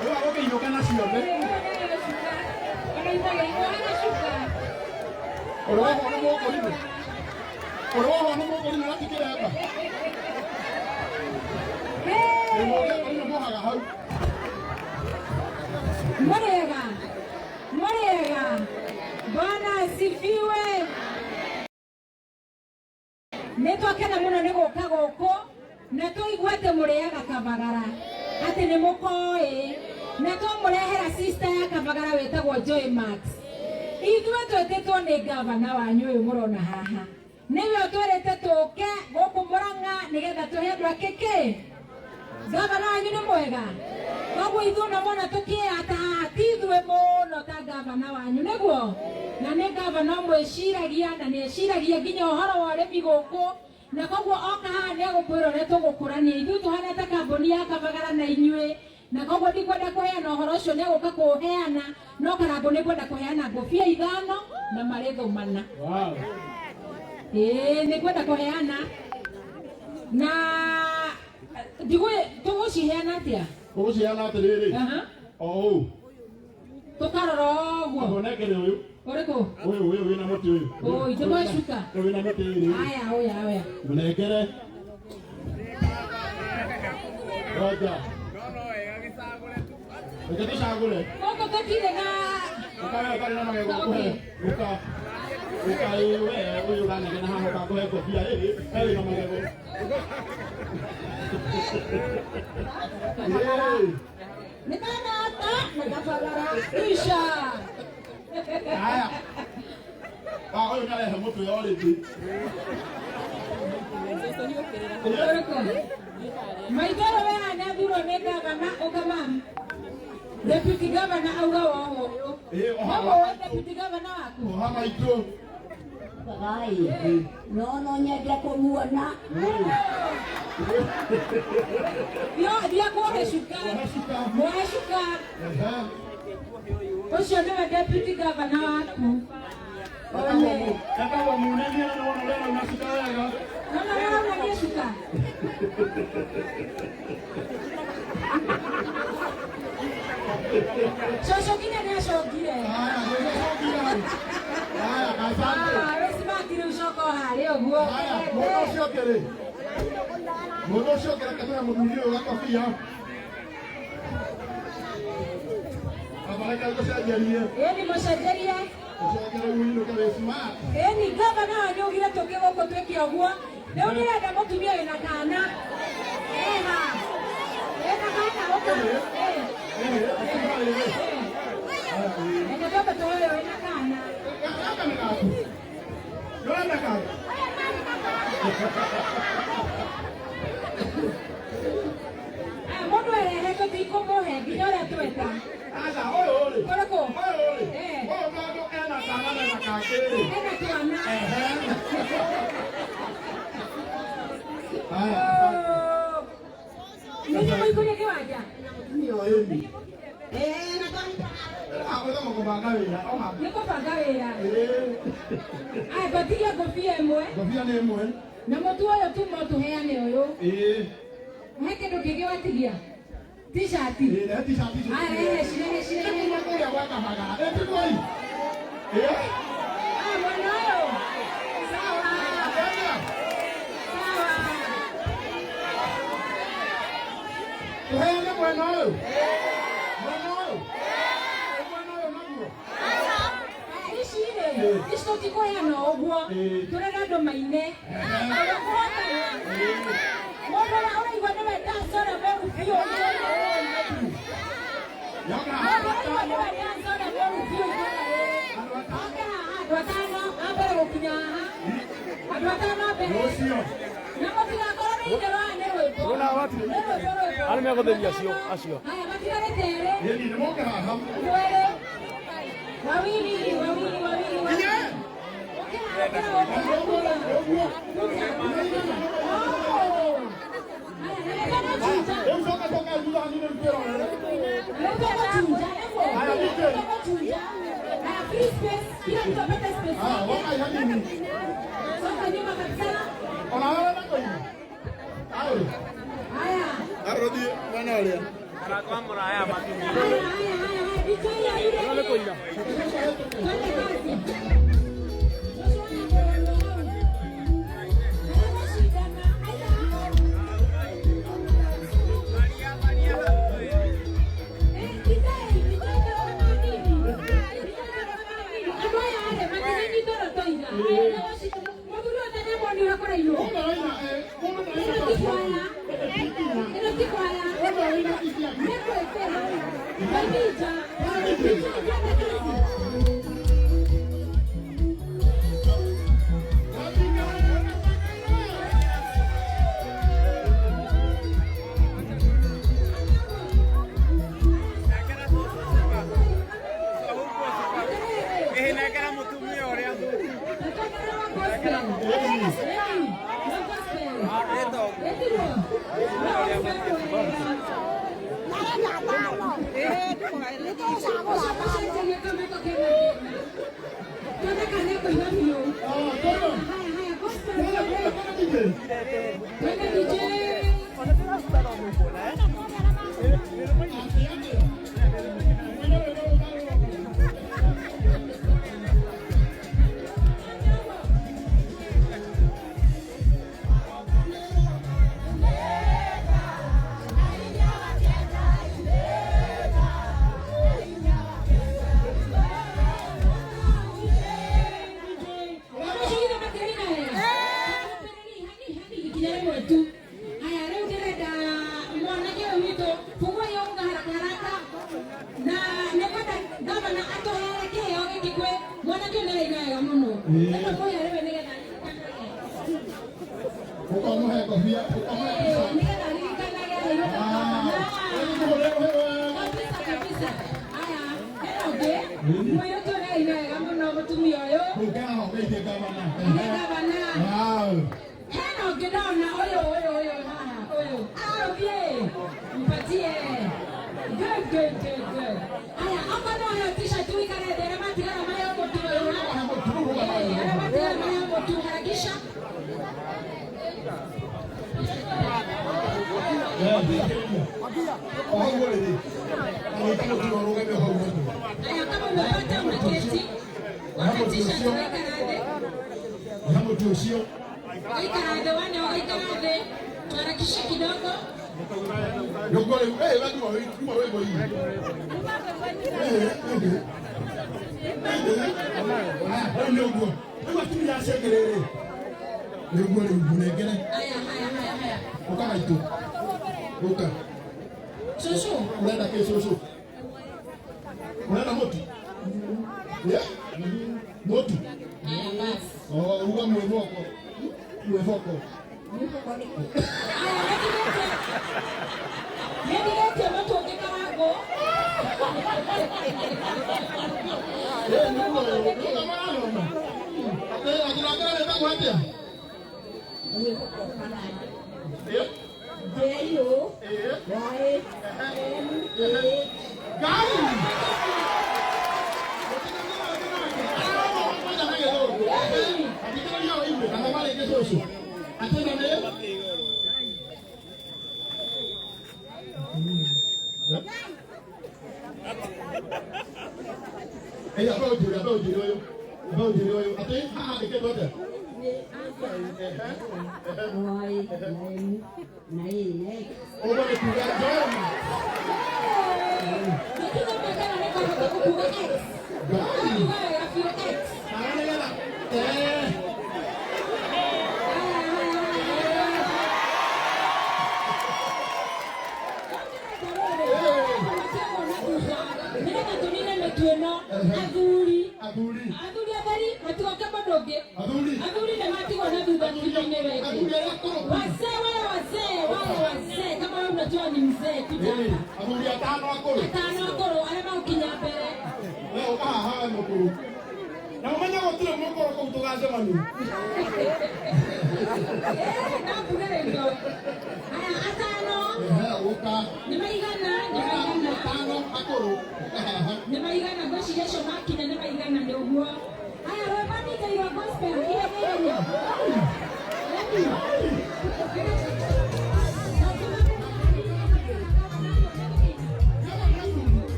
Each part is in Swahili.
Wewe wote inokana ciothe. Oroho no moko ni. Oroho no moko ni natikira hapa. Ni mohaga hau. Mwarega. Bwana asifiwe. Netwakena muno ni guka guku na tuigwete muriaga Kabagara ati ni mukoi na tumurehera sister ya Kabagara wetagwo Joy Max. Ithuĩ twĩtĩtwo nĩ gavana wanyu ũyũ mũrona haha. Nĩwe ũtwĩrĩte tũke gũkũ Mũrang'a nĩgetha tũhe andũ ake kĩ? Gavana wanyu nĩ mwega. Koguo ithuĩ no mona tũkĩata haha ti ithuĩ mũno ta gavana wanyu nĩguo. Na nĩ gavana mwĩciragia na nĩeciragia nginya ũhoro wa ũrĩmi gũkũ. Na koguo oka haha nĩegũkwĩra ũrĩa tũgũkũrania. Ithuĩ tũhana ta kambuni ya Kabagara na inyuĩ. Na koguo ndikwenda kũheana ũhoro ũcio nĩegũka kũũheana. No Karambo nĩkwenda kũheana ngũbia 5 na marĩthũ 4. Wow. Nĩkwenda kũheana. Na tũgũciheana atĩa? Tũgũciheana atĩrĩrĩ. Oh. Tũkarora ũguo. Thonekere ũyũ. Ũrĩkũ? Ũyũ wĩna mũtĩ ũyũ. Oi, tũgũcuka. Wĩna mũtĩ ũyũ. Aya. Mũnengere. Roja. Reke tũcagũre. Gũkũ tũtirĩ na... Ũkarĩ na magego kũhe. Ũka ũyũ ũranegena haha ũkakũhe ngũbia ĩrĩ. Ĩrĩ na magego. Nĩ kana ata na Kabagara. Isha. Aya. Ũyũ nĩarehe mũtwe orĩngĩ. Maithoro weha nĩathurwo nĩ gavana ũkamam. Deputy Governor auga woho. Woho Deputy Governor waku. Oha maitũ. Bagai. No nyende kũmuona. Thia kuohe cuka. Muohe cuka. Ũcio nĩwe Deputy Governor waku. Etagwo Munene na wona wĩra una cuka wega. Nona nĩ cuka. Cocokire nĩacokire. Wĩcimakire ucoka harĩa ũguo. Mũndũ ũcio ũngĩ reke tũhe mũthuri ũyũ gakobia. Abareka gũcenjerie. Ĩni mũcenjerie. Ũcokere ũinũke wĩ smart. Ĩni gavana wanyu augire tũke gũkũ twĩke ũguo. Rĩu nĩrenda mũtumia wĩna kana. Ĩha. Ĩna kana ũka. Ĩna toka tũhoe wĩna kana. Gaka nĩ gaku. Yona gaku. Mũndũ erehe tũtikũmũhe nginya ũrĩa tweta. Aca ũyũ rĩ. Ũrĩkũ? Ũyũ rĩ. Ũyũ mũndũ ena kana na gakakĩrĩ. Ena twana. Nĩnyũ mũikũrie kĩwanja? Nĩyo ĩni. Agwĩka mũkũbanga wĩra. Nĩ kũbanga wĩra. Aya ngwatigia ngũbia ĩmwe. Ngũbia nĩ ĩmwe. Na mũtu ũyũ tuma ũtũheane ũyũ. He kĩndũ kĩngĩ watigia? T-shirt. Aya rehe cirehe. Kũrĩa gwa Kabagara. Ĩtigoi. Aya mwena ũyũ. Sawa. Tũheane mwena ũyũ. Ici tũtikũheana ũguo. Tũrenda andũ maine. Mũndũ ũrĩa ũraigua nĩwe Dancora Meru biũ. Andũ atano a mbere gũkinya haha. Andũ atano a mbere. Na mũtigakorwo nĩ itherũ aya nĩ rwĩmbo. Arĩ megũtheria acio. Aya matigarĩte erĩ. Ĩni nĩ moke haha. Mwere. Wawili. Arodi, mana oleh? Gospel.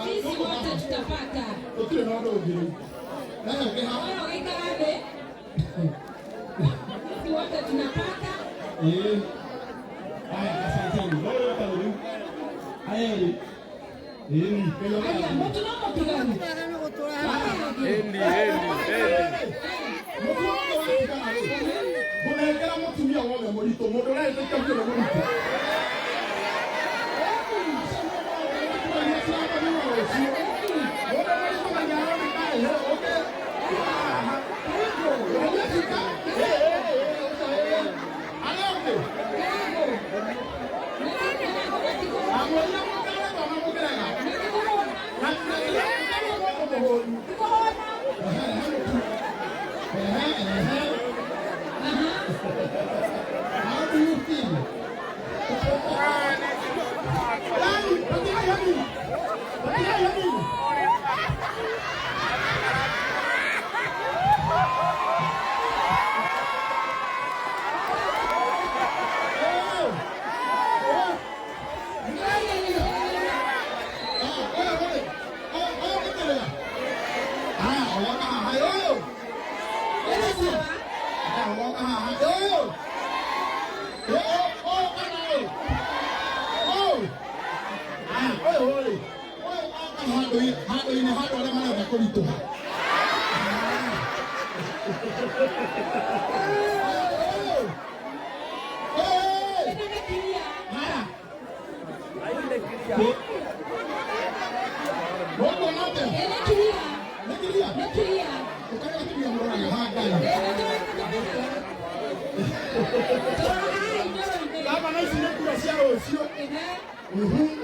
Sisi wote tutapata. Sisi wote tunapata. Haya, asanteni. Leo tangu. Haya. Haya, mtu na mtu gani? Endi. Bunekera mutumia wole morito modora ite kamwe no morito.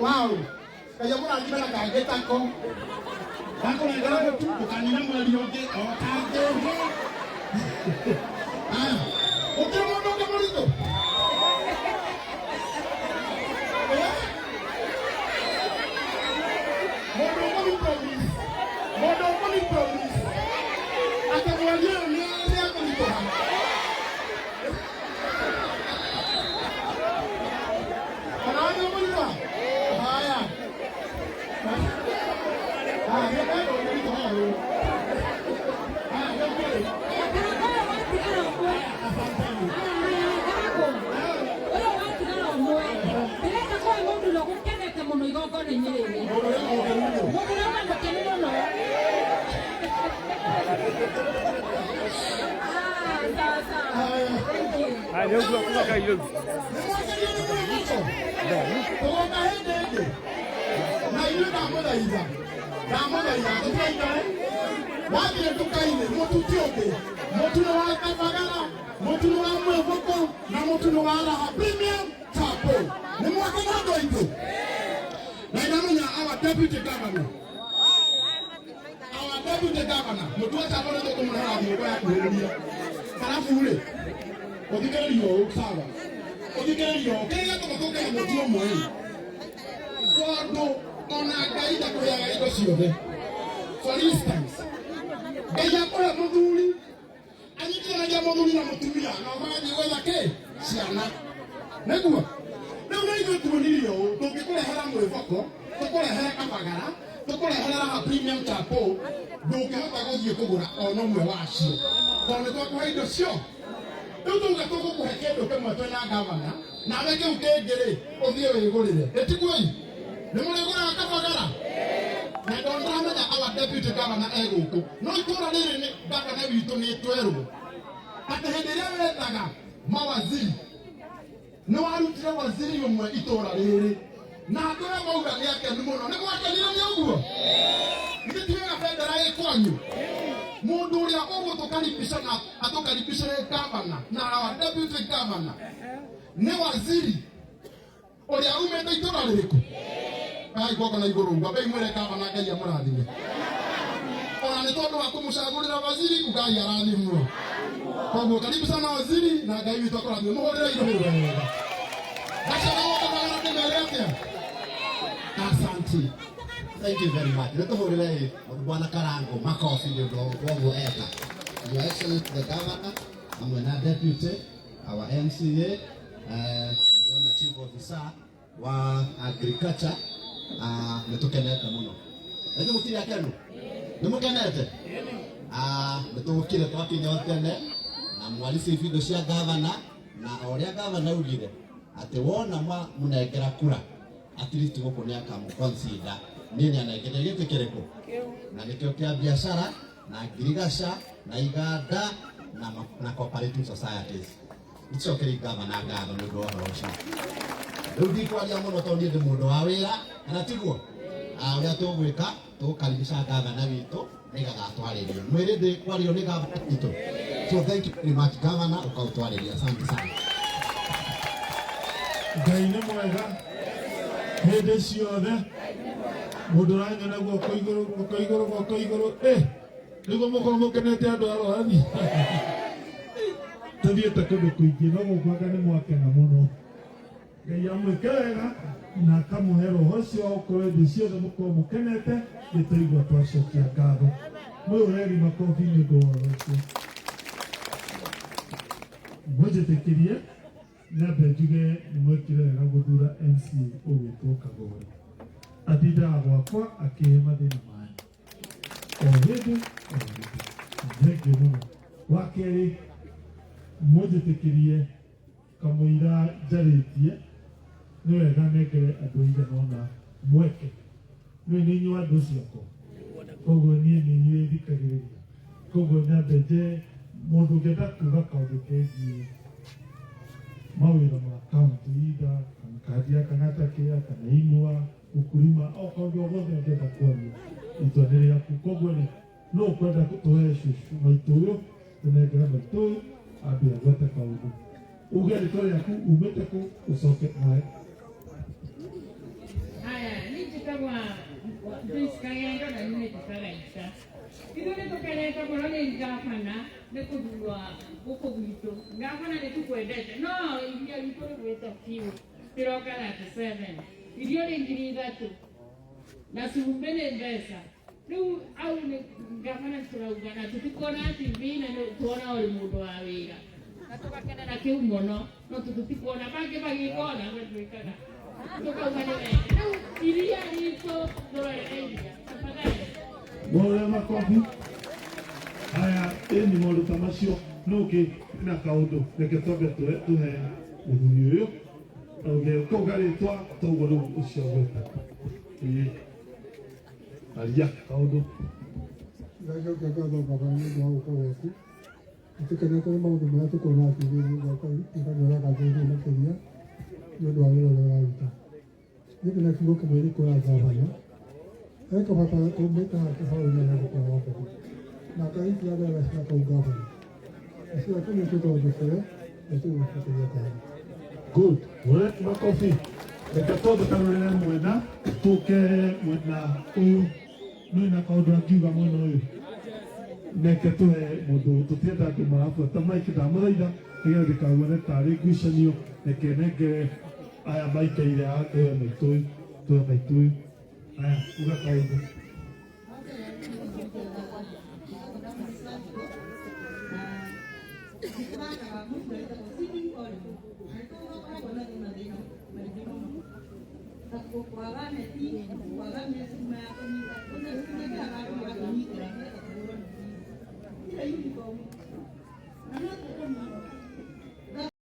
Wow. Kaya mo lagi na kageta ko. Ako na garo tu kanina mo lioge o kage. Oke mo no ka morito. Modo mo ni promise. Ata mo lio ni ako nito. Ai, eu vou colocar aí. Our deputy governor. Our deputy governor. Mutuwa sabona to kumuna radio kwa kuhudumia. Kalafu ule. Odikeri yo sawa. Odikeri yo kaya to kutoka ya mutuwa moyo. Wado ona gaida kwa ya gaida sione. For instance, kaya kwa muduli. Anyiki na jamaa muduli na mutumia na maji wala ke siana. Negua. Leo ndio tumonilio tungekula hela mwevoko. Tukore hera kabagara, tukore hera premium chapo, duke hata gothie kugura ono mwe wacio. Tone kwa kuhaido cio. Tutuga tugukuhe kindu kimwe twina gavana, na we kiu kingiri uthie wigurire. Etikwei. Ni muregura kabagara. Na ndondamenya our deputy governor eguku. No itura riri ni governor witu ni twerwo. Ati hindi ria wetaga mawaziri. No arutire waziri umwe itura riri. Na kwa mauga yake ni muno ni gwake ni uguo ni tiwega federa ekwanyu mundu uria ugutukaripisha na atukaripisha governor na our deputy governor ni waziri uria umete itura ririku ai goko na iguru ngwa bei mwere governor ngai amurathime ona ni tondu wa kumucagurira waziri ngai arathimwo koguo karibu sana waziri na ngai witu akurathime muhurire iguru wega Asante. Thank you very much. Let us relay Bwana Karango, makofi ndio ndio eka. Your Excellency the Governor, I'm the Deputy, our MCA, the Chief Officer wa Agriculture, netukenete muno. Ende mutiri akenu. Nimukenete. Netukire twakinyotene na mwalisi video cia Governor na oria Governor ugire ati wona munengera kura at least goko ni akamuconsider nini anegete gite kireko na nikio kia biashara na girigasha na iganda na cooperative societies icho kiri Governor ngado ni ndo rocha rudi kwa ya muno to ni de mundu wa wira na tiguo uria tugwika tukaribisha Governor witu nigagatwariria mwiri ndi kwario ni Governor witu. So thank you very much Governor ukautwariria. Asante sana. Ngai nĩ mwega hĩndĩ ciothe mũndũ ũranyona guoko igũrũ nĩguo mũkorwo mũkenete andũ arwathi tũthiĩte kũndũ kũingĩ no gũkwaga nĩ mwakena mũno. Ngai amwĩke wega na akamũhe roho ũcio ũkorwo hĩndĩ ciothe mũkorwo mũkenete nĩtũigua twacokia ngatho. Mwĩhũrei makobi nĩ ũndũ wa ũcio. Mũnjĩtĩkĩrie Nabe njuge nimwekire wega guthura MCA ũgwĩtwo Kagore. Athindaga gwakwa akĩhe mathĩna manyu o hĩndĩ o hĩndĩ. Thengiũ mũno. Wa kerĩ mũnjĩtĩkĩrie kamũira njarĩtie nĩ wega nengere andũ aigana ũna mweke. Nĩ inyuĩ andũ ciakwa, koguo niĩ nĩ inyuĩ thikagĩrĩria. Koguo nyambe nje mũndũ ũngĩenda kuuga kaũndũ kegiĩ mawĩra ma kaunti ida kana kandi ya Kang'ata Kĩa kana Inua ukulima au kaunti o gothe ũngĩenda kwaria itua nĩ rĩaku. Koguo rĩ no ũkwenda tũhe cũcũ maitũ ũyũ tũnengere maitũ ũyũ ambie agwete kaũndũ uge rĩtwa rĩaku umĩte kũ ũcoke nawe. Haya, nĩnjĩtagwo Joyce Kagendo na nĩnjĩtaga Isa. Ithuĩ nĩtũkenete mũno nĩ Gavana nĩ kũthurwo gũkũ gwitũ. Gavana nĩtũkwendete no iria ritũ rĩgwĩte biũ rĩroka 37 irio nĩ 3,000 na cumbĩ nĩ mbeca. Rĩu au nĩ Gavana tũrauga na tũtikuona TV na tuona ũrĩ mũndũ wa wĩra na tũgakenera kĩu mũno no tũtikuona bangĩ magĩkona gwĩtwĩkaga tũkauga nĩ wega. Rĩu iria ritũ tũrorereiria tafadhali Mwore makobi. Haya, ni maũndũ ta macio no ũngĩ na kaũndũ reke twambe tũhe mũthuri ũyũ auge kauga rĩtwa toguo rĩu ũcio gwĩta aria kaũndũ. Ndacokia ngatho baba nĩ ũndũ wa gũka gwaku. Nĩtũkenete nĩ maũndũ marĩa tũkuona TV-inĩ gwakwa ikanyoraga thĩinĩ makĩria nĩ ũndũ wa wĩra ũrĩa ũraruta. Niĩ ndĩna kiugo kĩmwe gĩkwĩra Gavana eka bata ũmĩte hake haũrĩa na gũkorwo wa bata na Ngai tiagera cia kau Gavana acio tũnyitĩte ũndũ bere na tũgũcokeria Ngai. Good. Mwore makobi. Reke twambe karũrĩre mwena tũke mwena ũyũ mwena kaũndũ angiuga mwena ũyũ neke tũhe mũndũ tũtienda andũ marabuata maiki ndamũthaitha nĩgetha ndĩkaguone tarĩ ngucanio reke nengere aya maikaire a tũhe maitũ ũyũ aya uga kaũndũ. Thank you.